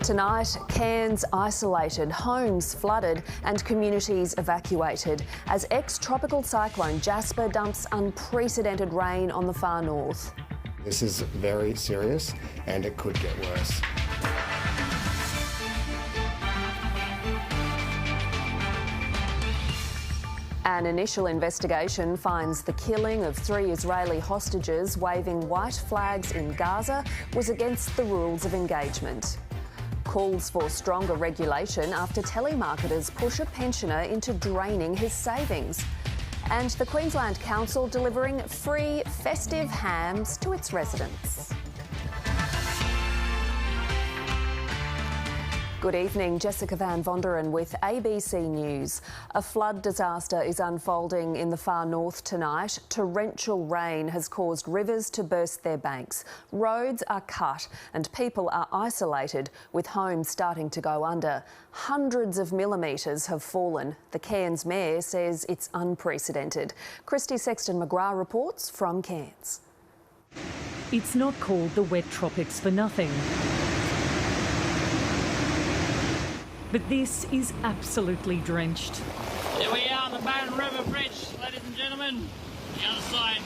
Tonight, Cairns isolated, homes flooded and communities evacuated as ex-tropical cyclone Jasper dumps unprecedented rain on the far north. This is very serious and it could get worse. An initial investigation finds the killing of 3 Israeli hostages waving white flags in Gaza was against the rules of engagement. Calls for stronger regulation after telemarketers push a pensioner into draining his savings. And the Queensland Council delivering free festive hams to its residents. Good evening, Jessica Van Vonderen with ABC News. A flood disaster is unfolding in the far north tonight. Torrential rain has caused rivers to burst their banks. Roads are cut and people are isolated, with homes starting to go under. Hundreds of millimetres have fallen. The Cairns Mayor says it's unprecedented. Christy Sexton-McGrath reports from Cairns. It's not called the wet tropics for nothing. But this is absolutely drenched. Here we are on the Vonderen River Bridge, ladies and gentlemen. The other side,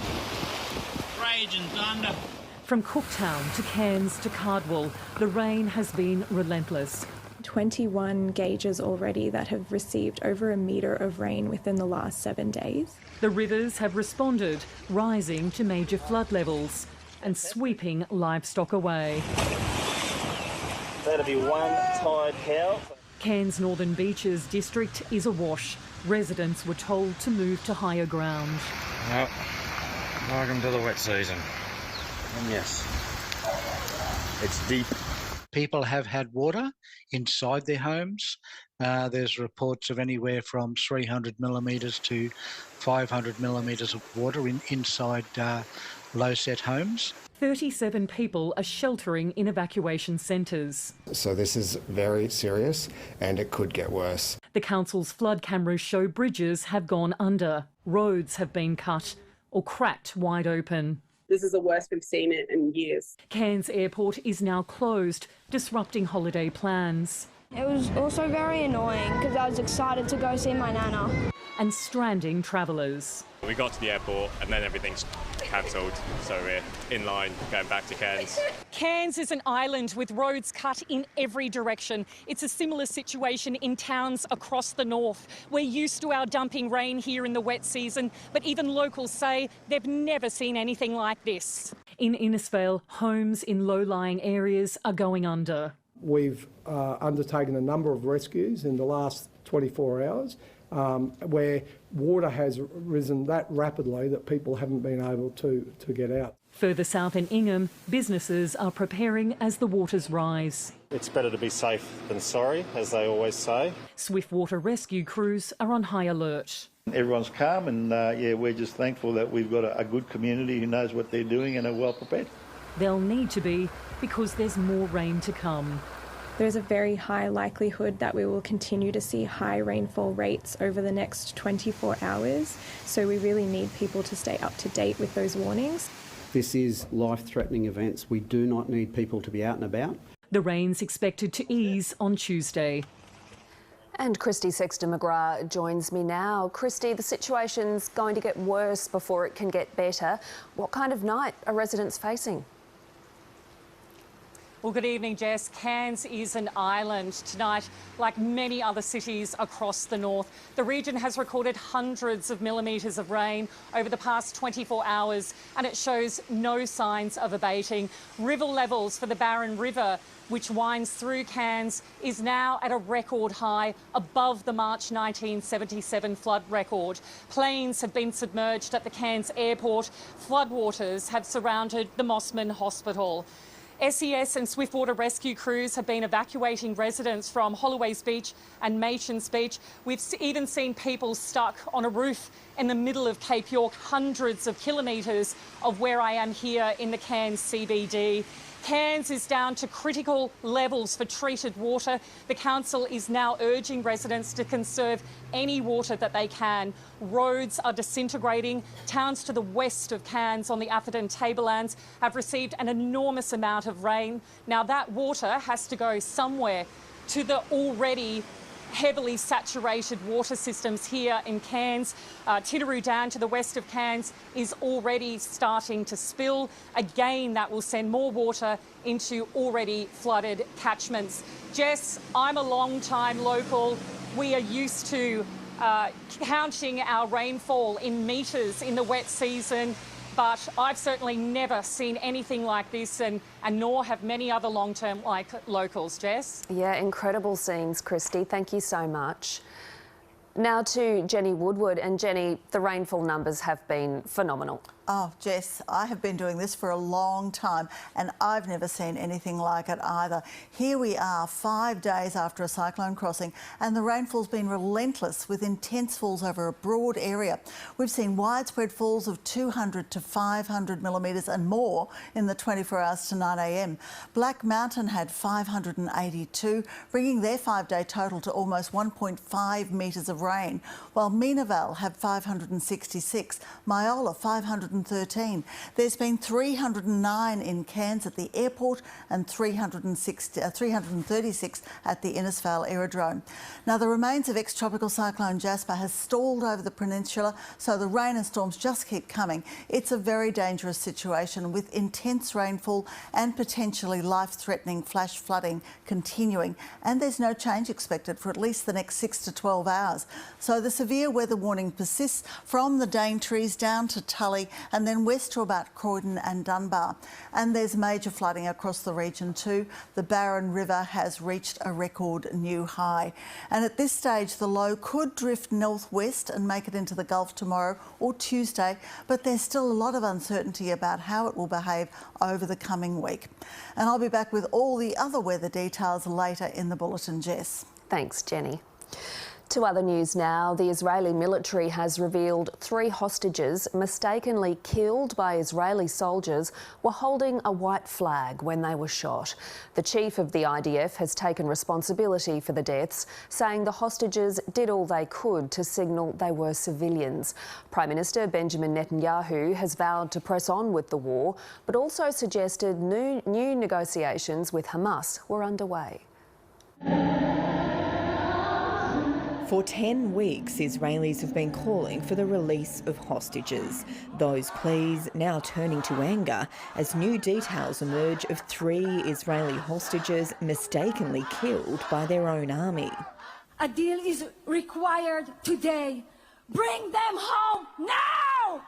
raging thunder. From Cooktown to Cairns to Cardwell, the rain has been relentless. 21 gauges already that have received over a metre of rain within the last 7 days. The rivers have responded, rising to major flood levels and sweeping livestock away. That'll be one tired cow. Cairns Northern Beaches district is awash. Residents were told to move to higher ground. Well, welcome to the wet season. And yes, it's deep. People have had water inside their homes. There's reports of anywhere from 300 millimetres to 500 millimetres of water inside low-set homes. 37 people are sheltering in evacuation centres. So this is very serious and it could get worse. The council's flood cameras show bridges have gone under, roads have been cut or cracked wide open. This is the worst we've seen it in years. Cairns Airport is now closed, disrupting holiday plans. It was also very annoying because I was excited to go see my nana. And stranding travellers. We got to the airport and then everything's cancelled, so we're in line going back to Cairns. Cairns is an island with roads cut in every direction. It's a similar situation in towns across the north. We're used to our dumping rain here in the wet season, but even locals say they've never seen anything like this. In Innisfail, homes in low-lying areas are going under. We've undertaken a number of rescues in the last 24 hours. Where water has risen that rapidly that people haven't been able to get out. Further south in Ingham, businesses are preparing as the waters rise. It's better to be safe than sorry, as they always say. Swiftwater rescue crews are on high alert. Everyone's calm and we're just thankful that we've got a good community who knows what they're doing and are well prepared. They'll need to be because there's more rain to come. There's a very high likelihood that we will continue to see high rainfall rates over the next 24 hours, so we really need people to stay up to date with those warnings. This is life-threatening events. We do not need people to be out and about. The rain's expected to ease on Tuesday. And Christy Sexton-McGrath joins me now. Christy, the situation's going to get worse before it can get better. What kind of night are residents facing? Well, good evening, Jess. Cairns is an island tonight, like many other cities across the north. The region has recorded hundreds of millimetres of rain over the past 24 hours, and it shows no signs of abating. River levels for the Barron River, which winds through Cairns, is now at a record high above the March 1977 flood record. Planes have been submerged at the Cairns Airport. Floodwaters have surrounded the Mossman Hospital. SES and Swiftwater rescue crews have been evacuating residents from Holloway's Beach and Mations Beach. We've even seen people stuck on a roof in the middle of Cape York, hundreds of kilometres of where I am here in the Cairns CBD. Cairns is down to critical levels for treated water. The council is now urging residents to conserve any water that they can. Roads are disintegrating. Towns to the west of Cairns on the Atherton Tablelands have received an enormous amount of rain. Now that water has to go somewhere to the already heavily saturated water systems here in Cairns. Tidaroo Down to the west of Cairns is already starting to spill. Again, that will send more water into already flooded catchments. Jess, I'm a long-time local. We are used to counting our rainfall in metres in the wet season, but I've certainly never seen anything like this, and nor have many other long-term locals. Jess? Yeah, incredible scenes, Christy. Thank you so much. Now to Jenny Woodward. And Jenny, the rainfall numbers have been phenomenal. Oh, Jess, I have been doing this for a long time and I've never seen anything like it either. Here we are 5 days after a cyclone crossing and the rainfall's been relentless with intense falls over a broad area. We've seen widespread falls of 200 to 500 millimetres and more in the 24 hours to 9 a.m. Black Mountain had 582, bringing their 5-day total to almost 1.5 metres of rain, while Meanavale had 566, Myola 513. There's been 309 in Cairns at the airport and 336 at the Innisfail Aerodrome. Now, the remains of ex-tropical cyclone Jasper has stalled over the peninsula, so the rain and storms just keep coming. It's a very dangerous situation with intense rainfall and potentially life-threatening flash flooding continuing, and there's no change expected for at least the next 6 to 12 hours. So the severe weather warning persists from the Daintree down to Tully and then west to about Croydon and Dunbar. And there's major flooding across the region too. The Barron River has reached a record new high. And at this stage, the low could drift northwest and make it into the Gulf tomorrow or Tuesday, but there's still a lot of uncertainty about how it will behave over the coming week. And I'll be back with all the other weather details later in the bulletin, Jess. Thanks, Jenny. To other news now, the Israeli military has revealed 3 hostages mistakenly killed by Israeli soldiers were holding a white flag when they were shot. The chief of the IDF has taken responsibility for the deaths, saying the hostages did all they could to signal they were civilians. Prime Minister Benjamin Netanyahu has vowed to press on with the war, but also suggested new negotiations with Hamas were underway. For 10 weeks, Israelis have been calling for the release of hostages. Those pleas now turning to anger as new details emerge of 3 Israeli hostages mistakenly killed by their own army. A deal is required today. Bring them home now!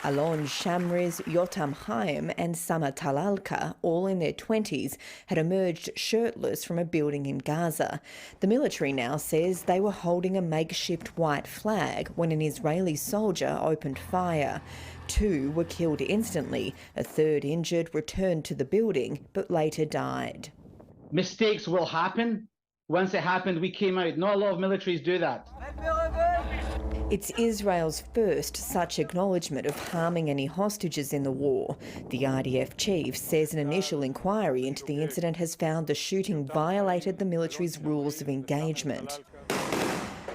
Alon Shamriz, Yotam Chaim and Sama Talalka, all in their 20s, had emerged shirtless from a building in Gaza. The military now says they were holding a makeshift white flag when an Israeli soldier opened fire. 2 were killed instantly. A 3rd injured returned to the building but later died. Mistakes will happen. Once it happened, we came out. Not a lot of militaries do that. It's Israel's first such acknowledgement of harming any hostages in the war. The IDF chief says an initial inquiry into the incident has found the shooting violated the military's rules of engagement.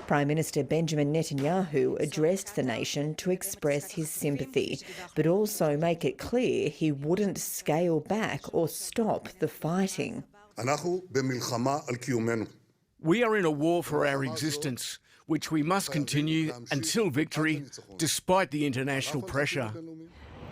Prime Minister Benjamin Netanyahu addressed the nation to express his sympathy, but also make it clear he wouldn't scale back or stop the fighting. We are in a war for our existence, which we must continue until victory, despite the international pressure.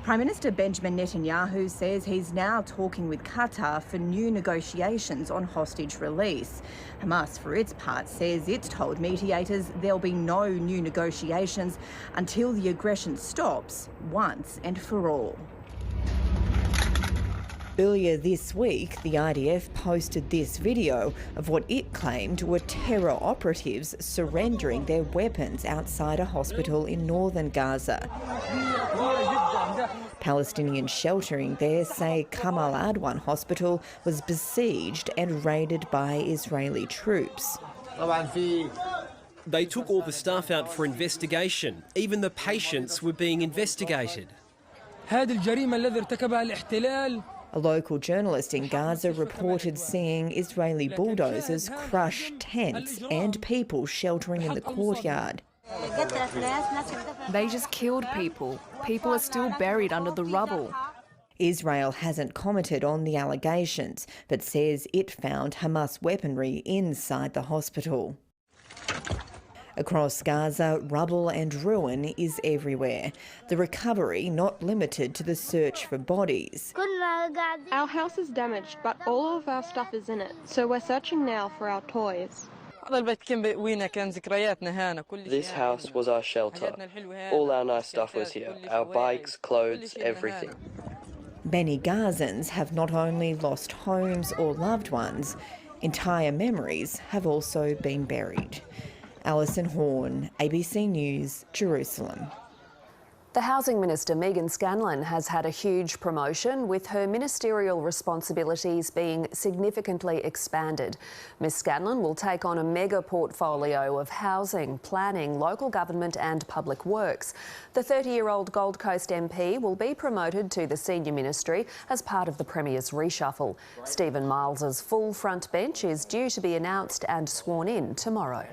Prime Minister Benjamin Netanyahu says he's now talking with Qatar for new negotiations on hostage release. Hamas, for its part, says it's told mediators there'll be no new negotiations until the aggression stops once and for all. Earlier this week, the IDF posted this video of what it claimed were terror operatives surrendering their weapons outside a hospital in northern Gaza. Palestinians sheltering there say Kamal Adwan Hospital was besieged and raided by Israeli troops. They took all the staff out for investigation. Even the patients were being investigated. A local journalist in Gaza reported seeing Israeli bulldozers crush tents and people sheltering in the courtyard. They just killed people. People are still buried under the rubble. Israel hasn't commented on the allegations, but says it found Hamas weaponry inside the hospital. Across Gaza, rubble and ruin is everywhere. The recovery not limited to the search for bodies. Our house is damaged, but all of our stuff is in it, so we're searching now for our toys. This house was our shelter. All our nice stuff was here. Our bikes, clothes, everything. Many Gazans have not only lost homes or loved ones, entire memories have also been buried. Alison Horn, ABC News, Jerusalem. The Housing Minister, Megan Scanlon, has had a huge promotion, with her ministerial responsibilities being significantly expanded. Ms Scanlon will take on a mega portfolio of housing, planning, local government and public works. The 30-year-old Gold Coast MP will be promoted to the senior ministry as part of the Premier's reshuffle. Stephen Miles's full front bench is due to be announced and sworn in tomorrow.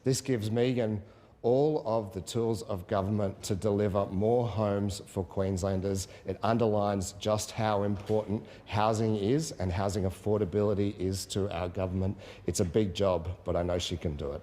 This gives Megan all of the tools of government to deliver more homes for Queenslanders. It underlines just how important housing is and housing affordability is to our government. It's a big job, but I know she can do it.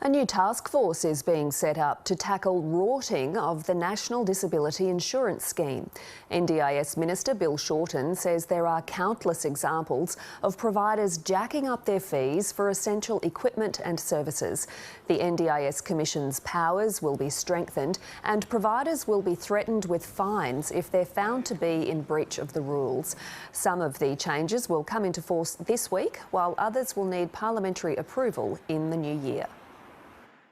A new task force is being set up to tackle rorting of the National Disability Insurance Scheme. NDIS Minister Bill Shorten says there are countless examples of providers jacking up their fees for essential equipment and services. The NDIS Commission's powers will be strengthened, and providers will be threatened with fines if they're found to be in breach of the rules. Some of the changes will come into force this week, while others will need parliamentary approval in the new year.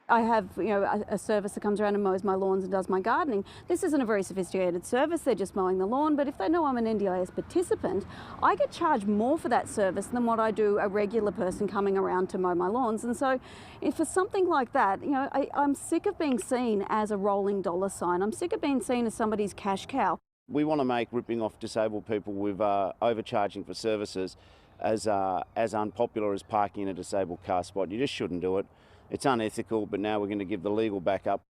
I have, a service that comes around and mows my lawns and does my gardening. This isn't a very sophisticated service, they're just mowing the lawn, but if they know I'm an NDIS participant, I get charged more for that service than what I do a regular person coming around to mow my lawns. And so if for something like that, I'm sick of being seen as a rolling dollar sign. I'm sick of being seen as somebody's cash cow. We want to make ripping off disabled people with overcharging for services as unpopular as parking in a disabled car spot. You just shouldn't do it. It's unethical, but now we're going to give the legal backup.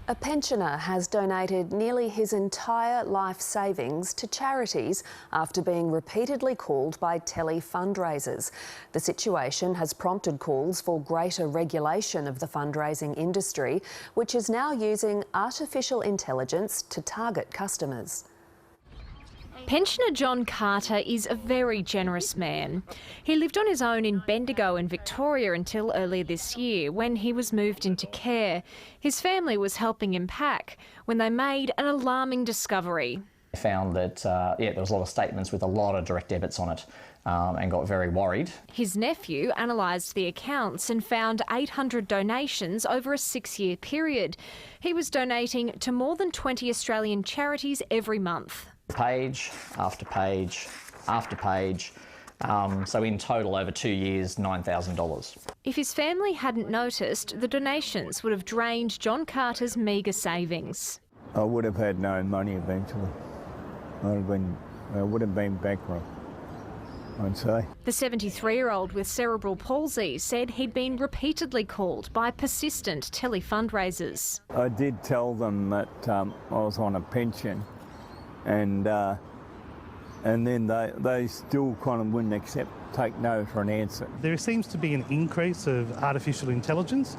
A pensioner has donated nearly his entire life savings to charities after being repeatedly called by telly fundraisers. The situation has prompted calls for greater regulation of the fundraising industry, which is now using artificial intelligence to target customers. Pensioner John Carter is a very generous man. He lived on his own in Bendigo in Victoria until earlier this year, when he was moved into care. His family was helping him pack when they made an alarming discovery. I found that there was a lot of statements with a lot of direct debits on it, and got very worried. His nephew analysed the accounts and found 800 donations over a 6-year period. He was donating to more than 20 Australian charities every month. Page after page after page. So in total, over 2 years, $9,000. If his family hadn't noticed, the donations would have drained John Carter's meagre savings. I would have had no money eventually. I would have been bankrupt, I'd say. The 73-year-old with cerebral palsy said he'd been repeatedly called by persistent telly fundraisers. I did tell them that I was on a pension, and then they still kind of wouldn't take no for an answer. There seems to be an increase of artificial intelligence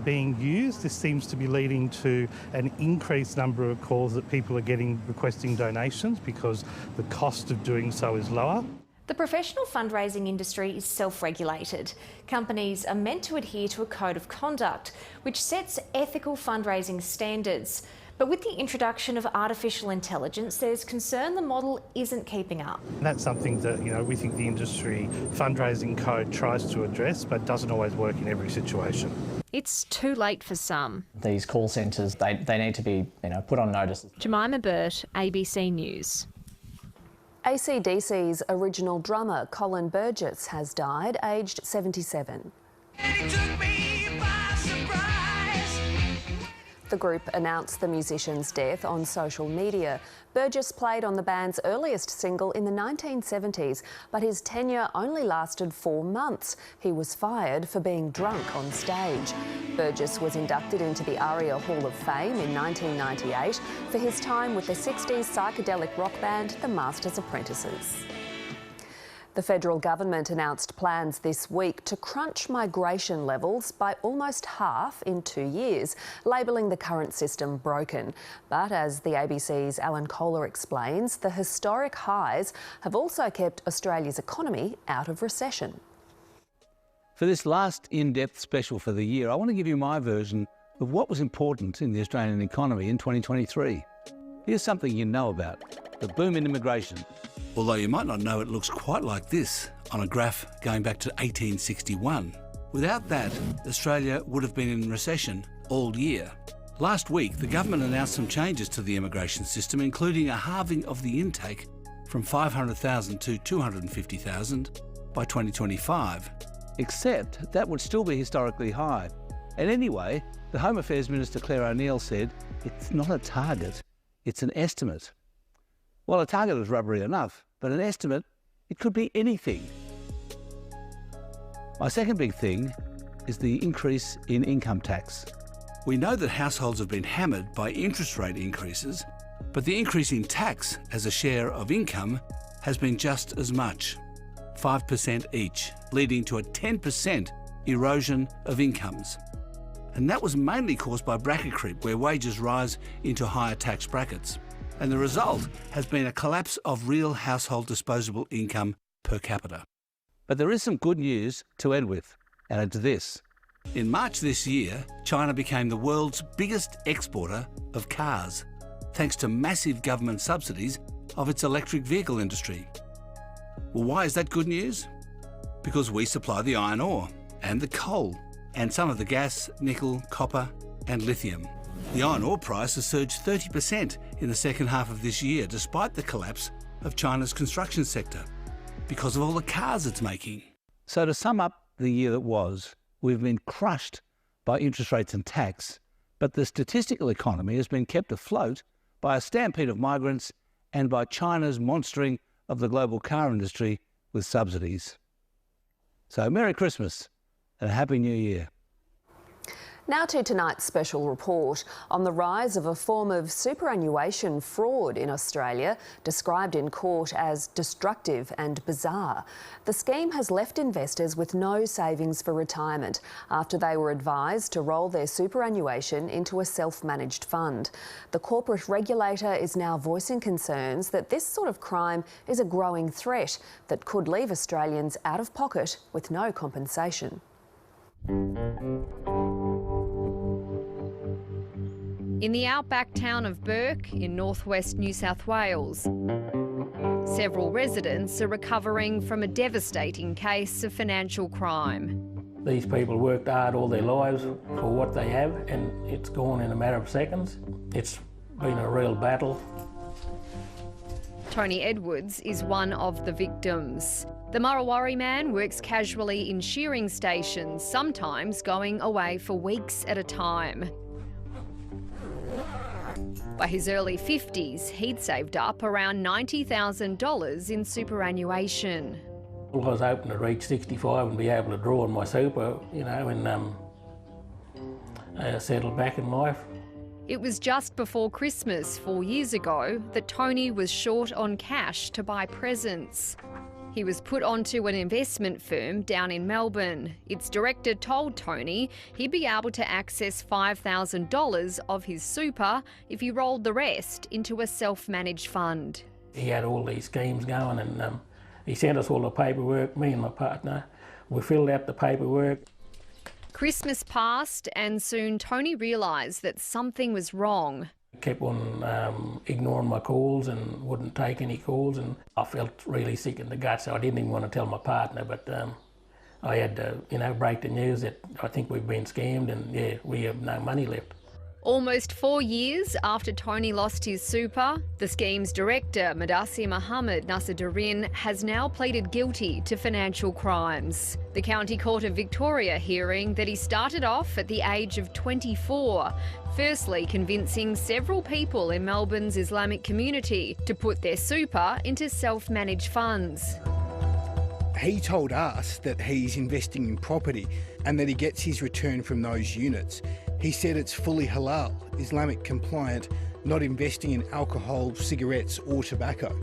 being used. This seems to be leading to an increased number of calls that people are getting requesting donations because the cost of doing so is lower. The professional fundraising industry is self-regulated. Companies are meant to adhere to a code of conduct which sets ethical fundraising standards. But with the introduction of artificial intelligence, there's concern the model isn't keeping up. That's something that we think the industry fundraising code tries to address, but doesn't always work in every situation. It's too late for some. These call centres, they need to be put on notice. Jemima Burt, ABC News. AC/DC's original drummer Colin Burgess has died, aged 77. the group announced the musician's death on social media. Burgess played on the band's earliest single in the 1970s, but his tenure only lasted 4 months. He was fired for being drunk on stage. Burgess was inducted into the ARIA Hall of Fame in 1998 for his time with the 60s psychedelic rock band The Master's Apprentices. The federal government announced plans this week to crunch migration levels by almost half in 2 years, labelling the current system broken. But as the ABC's Alan Kohler explains, the historic highs have also kept Australia's economy out of recession. For this last in-depth special for the year, I want to give you my version of what was important in the Australian economy in 2023. Here's something you know about: the boom in immigration. Although you might not know, it looks quite like this on a graph going back to 1861. Without that, Australia would have been in recession all year. Last week, the government announced some changes to the immigration system, including a halving of the intake from 500,000 to 250,000 by 2025. Except that would still be historically high. And anyway, the Home Affairs Minister Claire O'Neill said it's not a target, it's an estimate. Well, a target is rubbery enough, but an estimate, it could be anything. My second big thing is the increase in income tax. We know that households have been hammered by interest rate increases, but the increase in tax as a share of income has been just as much, 5% each, leading to a 10% erosion of incomes. And that was mainly caused by bracket creep, where wages rise into higher tax brackets. And the result has been a collapse of real household disposable income per capita. But there is some good news to end with, and it's this. In March this year, China became the world's biggest exporter of cars, thanks to massive government subsidies of its electric vehicle industry. Well, why is that good news? Because we supply the iron ore and the coal and some of the gas, nickel, copper and lithium. The iron ore price has surged 30% in the second half of this year, despite the collapse of China's construction sector, because of all the cars it's making. So to sum up the year that was, we've been crushed by interest rates and tax, but the statistical economy has been kept afloat by a stampede of migrants and by China's monstering of the global car industry with subsidies. So Merry Christmas and a Happy New Year. Now to tonight's special report on the rise of a form of superannuation fraud in Australia, described in court as destructive and bizarre. The scheme has left investors with no savings for retirement after they were advised to roll their superannuation into a self-managed fund. The corporate regulator is now voicing concerns that this sort of crime is a growing threat that could leave Australians out of pocket with no compensation. In the outback town of Burke in northwest New South Wales, several residents are recovering from a devastating case of financial crime. These people worked hard all their lives for what they have, and it's gone in a matter of seconds. It's been a real battle. Tony Edwards is one of the victims. The Murrawarri man works casually in shearing stations, sometimes going away for weeks at a time. By his early 50s, he'd saved up around $90,000 in superannuation. I was hoping to reach 65 and be able to draw on my super, you know, and settle back in life. It was just before Christmas 4 years ago that Tony was short on cash to buy presents. He was put onto an investment firm down in Melbourne. Its director told Tony he'd be able to access $5,000 of his super if he rolled the rest into a self-managed fund. He had all these schemes going, and he sent us all the paperwork, me and my partner. We filled out the paperwork. Christmas passed and soon Tony realised that something was wrong. Kept on ignoring my calls and wouldn't take any calls, and I felt really sick in the gut, so I didn't even want to tell my partner, but I had to, break the news that I think we've been scammed and, yeah, we have no money left. Almost 4 years after Tony lost his super, the scheme's director, Mudassir Mohammed Nasser-Darin, has now pleaded guilty to financial crimes. The County Court of Victoria hearing that he started off at the age of 24, firstly convincing several people in Melbourne's Islamic community to put their super into self-managed funds. He told us that he's investing in property and that he gets his return from those units. He said it's fully halal, Islamic compliant, not investing in alcohol, cigarettes or tobacco.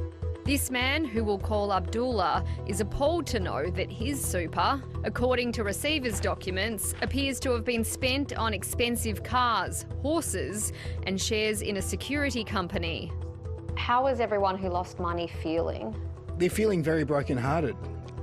This man, who we'll call Abdullah, is appalled to know that his super, according to receivers' documents, appears to have been spent on expensive cars, horses and shares in a security company. How is everyone who lost money feeling? They're feeling very brokenhearted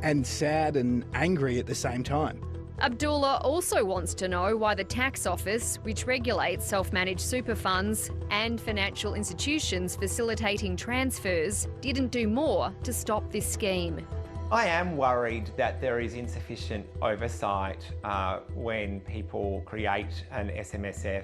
and sad and angry at the same time. Abdullah also wants to know why the Tax Office, which regulates self-managed super funds and financial institutions facilitating transfers, didn't do more to stop this scheme. I am worried that there is insufficient oversight when people create an SMSF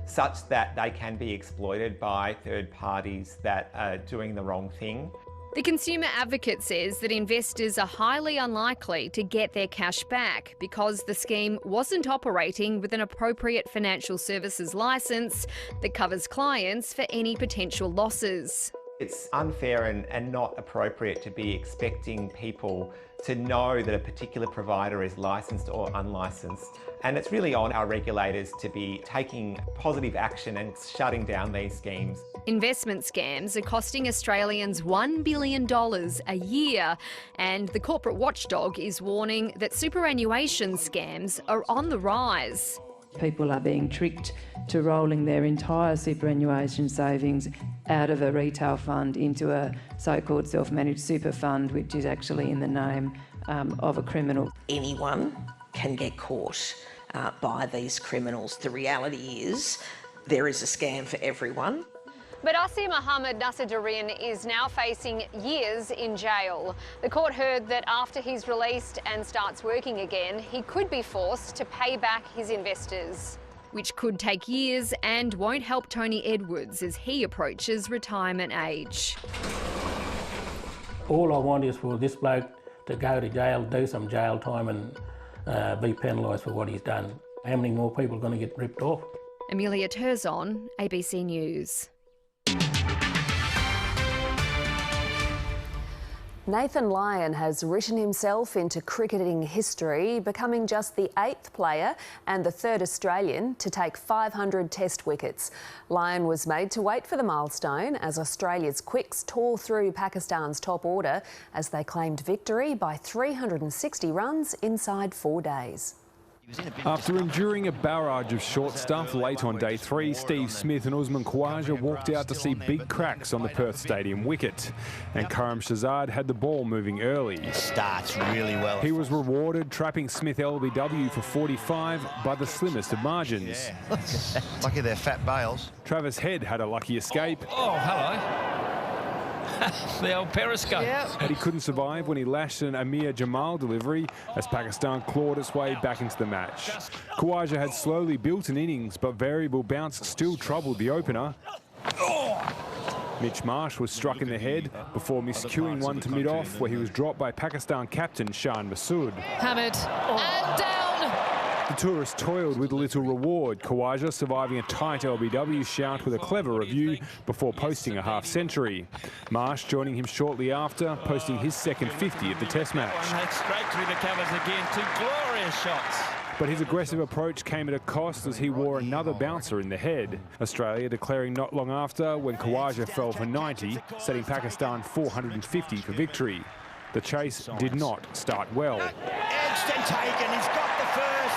such that they can be exploited by third parties that are doing the wrong thing. The consumer advocate says that investors are highly unlikely to get their cash back because the scheme wasn't operating with an appropriate financial services licence that covers clients for any potential losses. It's unfair and not appropriate to be expecting people to know that a particular provider is licensed or unlicensed. And it's really on our regulators to be taking positive action and shutting down these schemes. Investment scams are costing Australians $1 billion a year, and the corporate watchdog is warning that superannuation scams are on the rise. People are being tricked to rolling their entire superannuation savings out of a retail fund into a so-called self-managed super fund, which is actually in the name of a criminal. Anyone can get caught by these criminals. The reality is there is a scam for everyone. Mudassir Mohammed Nasser-Darin is now facing years in jail. The court heard that after he's released and starts working again, he could be forced to pay back his investors, which could take years and won't help Tony Edwards as he approaches retirement age. All I want is for this bloke to go to jail, do some jail time and be penalised for what he's done. How many more people are going to get ripped off? Amelia Terzon, ABC News. Nathan Lyon has written himself into cricketing history, becoming just the 8th player and the 3rd Australian to take 500 Test wickets. Lyon was made to wait for the milestone as Australia's quicks tore through Pakistan's top order as they claimed victory by 360 runs inside 4 days. After enduring a barrage of short stuff late on day 3, Steve Smith and Usman Khawaja walked out to see big cracks on the Perth Stadium wicket. And Karim Shahzad had the ball moving early. He starts really well. He was rewarded, trapping Smith LBW for 45 by the slimmest of margins. Yeah. Lucky they're fat bales. Travis Head had a lucky escape. Oh, hello. The old periscope. Yep. But he couldn't survive when he lashed an Amir Jamal delivery as Pakistan clawed its way back into the match. Khawaja had slowly built an innings, but variable bounce still troubled the opener. Mitch Marsh was struck in the head before miscuing one to mid-off, where he was dropped by Pakistan captain Shan Masood. Hamid and down. The tourist toiled with little reward, Khawaja surviving a tight LBW shout with a clever review before posting a half-century. Marsh joining him shortly after, posting his second 50 of the Test match. Straight through the covers again, 2 glorious shots. But his aggressive approach came at a cost as he wore another bouncer in the head. Australia declaring not long after when Khawaja fell for 90, setting Pakistan 450 for victory. The chase did not start well. Edged and taken, he's got the first.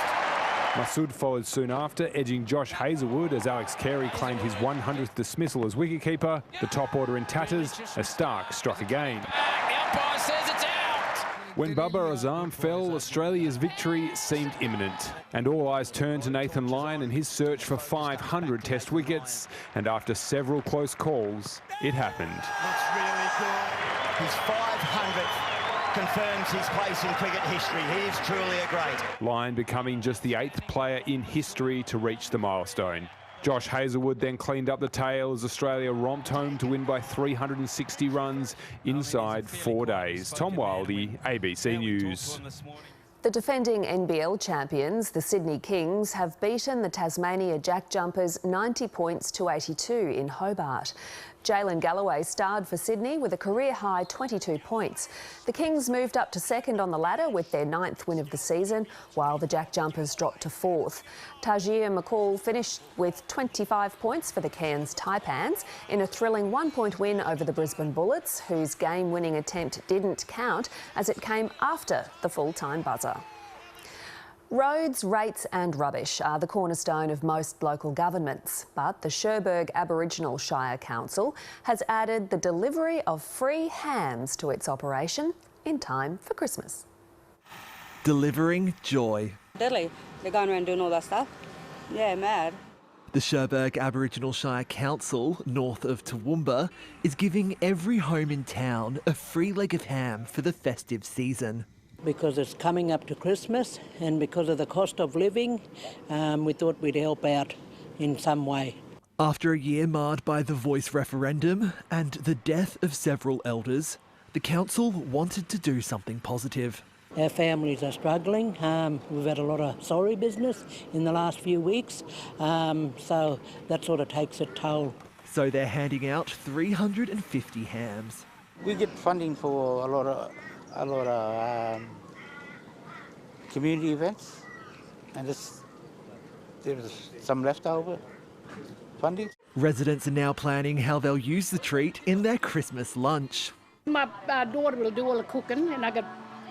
Masood followed soon after, edging Josh Hazlewood as Alex Carey claimed his 100th dismissal as wicketkeeper. The top order in tatters as Stark struck again. The umpire says it's out. When Babar Azam fell, Australia's victory seemed imminent. And all eyes turned to Nathan Lyon and his search for 500 Test wickets. And after several close calls, it happened. Looks really good. His 500th. Confirms his place in cricket history. He is truly a great. Lyon becoming just the 8th player in history to reach the milestone. Josh Hazlewood then cleaned up the tail as Australia romped home to win by 360 runs inside 4 days. Tom Wildey, ABC News. The defending NBL champions, the Sydney Kings, have beaten the Tasmania Jack Jumpers 90 points to 82 in Hobart. Jalen Galloway starred for Sydney with a career-high 22 points. The Kings moved up to second on the ladder with their 9th win of the season, while the Jack Jumpers dropped to 4th. Tajir McCall finished with 25 points for the Cairns Taipans in a thrilling 1-point win over the Brisbane Bullets, whose game-winning attempt didn't count as it came after the full-time buzzer. Roads, rates and rubbish are the cornerstone of most local governments, but the Cherbourg Aboriginal Shire Council has added the delivery of free hams to its operation in time for Christmas. Delivering joy. Deadly. They're going around doing all that stuff. Yeah, mad. The Cherbourg Aboriginal Shire Council, north of Toowoomba, is giving every home in town a free leg of ham for the festive season. Because it's coming up to Christmas and because of the cost of living, we thought we'd help out in some way. After a year marred by the Voice referendum and the death of several elders, the council wanted to do something positive. Our families are struggling. We've had a lot of sorry business in the last few weeks, so that sort of takes a toll. So they're handing out 350 hams. We get funding for a lot of community events, and there's some leftover funding. Residents are now planning how they'll use the treat in their Christmas lunch. My daughter will do all the cooking, and I got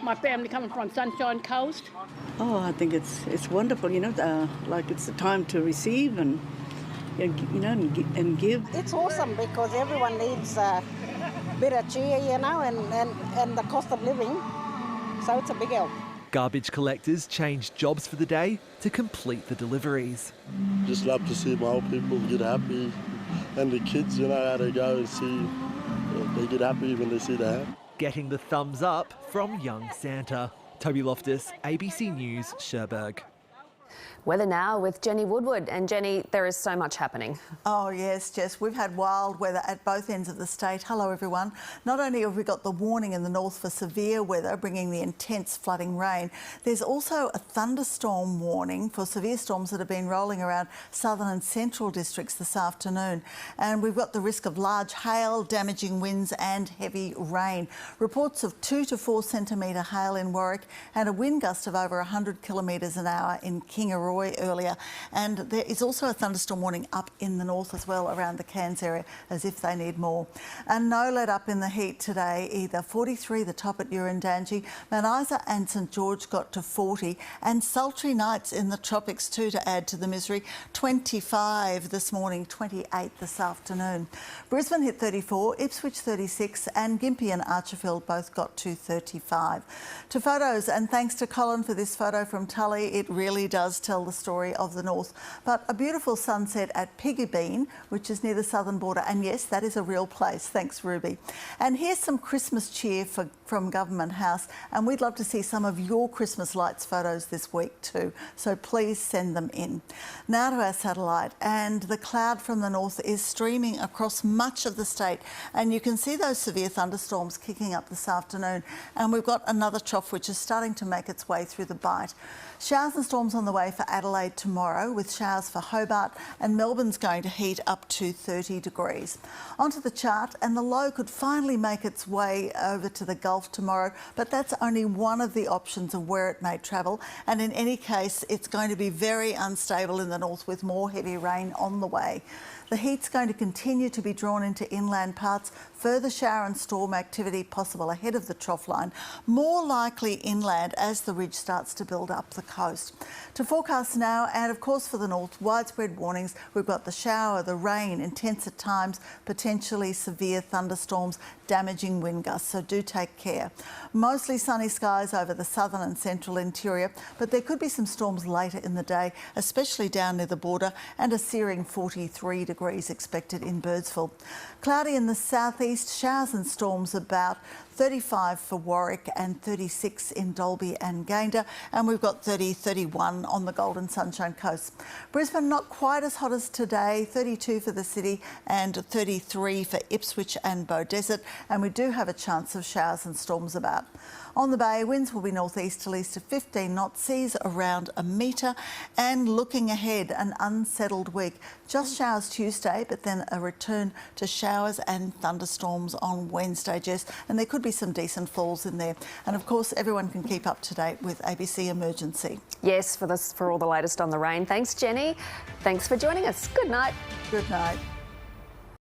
my family coming from Sunshine Coast. Oh, I think it's wonderful, you know, like it's the time to receive and, you know, and give. It's awesome because everyone needs a bit of cheer, you know, and the cost of living, so it's a big help. Garbage collectors changed jobs for the day to complete the deliveries. Just love to see my old people get happy, and the kids, you know, how they go and see, they get happy when they see the ham. Getting the thumbs up from young Santa. Toby Loftus, ABC News, Cherbourg. Weather now with Jenny Woodward. And Jenny, there is so much happening. Oh yes, Jess, we've had wild weather at both ends of the state. Hello everyone. Not only have we got the warning in the north for severe weather, bringing the intense flooding rain, there's also a thunderstorm warning for severe storms that have been rolling around southern and central districts this afternoon. And we've got the risk of large hail, damaging winds and heavy rain. Reports of 2 to 4 centimetre hail in Warwick and a wind gust of over 100 kilometres an hour in Kingaroy earlier, and there is also a thunderstorm warning up in the north as well around the Cairns area, as if they need more. And no let up in the heat today either. 43 the top at Urandangi, Mount Isa and St George got to 40, and sultry nights in the tropics too to add to the misery. 25 this morning, 28 this afternoon. Brisbane hit 34, Ipswich 36 and Gympie and Archerfield both got to 35. To photos, and thanks to Colin for this photo from Tully, it really does tell the story of the north. But a beautiful sunset at Piggybean, which is near the southern border, and yes, that is a real place. Thanks, Ruby. And here's some Christmas cheer from Government House, and we'd love to see some of your Christmas lights photos this week too, so please send them in. Now to our satellite, and the cloud from the north is streaming across much of the state, and you can see those severe thunderstorms kicking up this afternoon, and we've got another trough which is starting to make its way through the Bight. Showers and storms on the way for Adelaide tomorrow, with showers for Hobart, and Melbourne's going to heat up to 30 degrees. Onto the chart, and the low could finally make its way over to the Gulf tomorrow, but that's only one of the options of where it may travel, and in any case it's going to be very unstable in the north with more heavy rain on the way. The heat's going to continue to be drawn into inland parts, further shower and storm activity possible ahead of the trough line, more likely inland as the ridge starts to build up the coast. To forecast now, and of course for the north, widespread warnings. We've got the shower, the rain, intense at times, potentially severe thunderstorms, damaging wind gusts, so do take care. Mostly sunny skies over the southern and central interior, but there could be some storms later in the day, especially down near the border, and a searing 43 degrees expected in Birdsville. Cloudy in the southeast, showers and storms about 35 for Warwick and 36 in Dalby and Gayndah, and we've got 30, 31 on the Gold and Sunshine Coast. Brisbane not quite as hot as today, 32 for the city and 33 for Ipswich and Beaudesert, and we do have a chance of showers and storms about. On the bay, winds will be northeast to east of 15 knots, seas around a metre, and looking ahead, an unsettled week. Just showers Tuesday, but then a return to showers and thunderstorms on Wednesday, Jess, and there could be some decent falls in there. And of course, everyone can keep up to date with ABC Emergency. Yes, for all the latest on the rain. Thanks, Jenny. Thanks for joining us. Good night. Good night.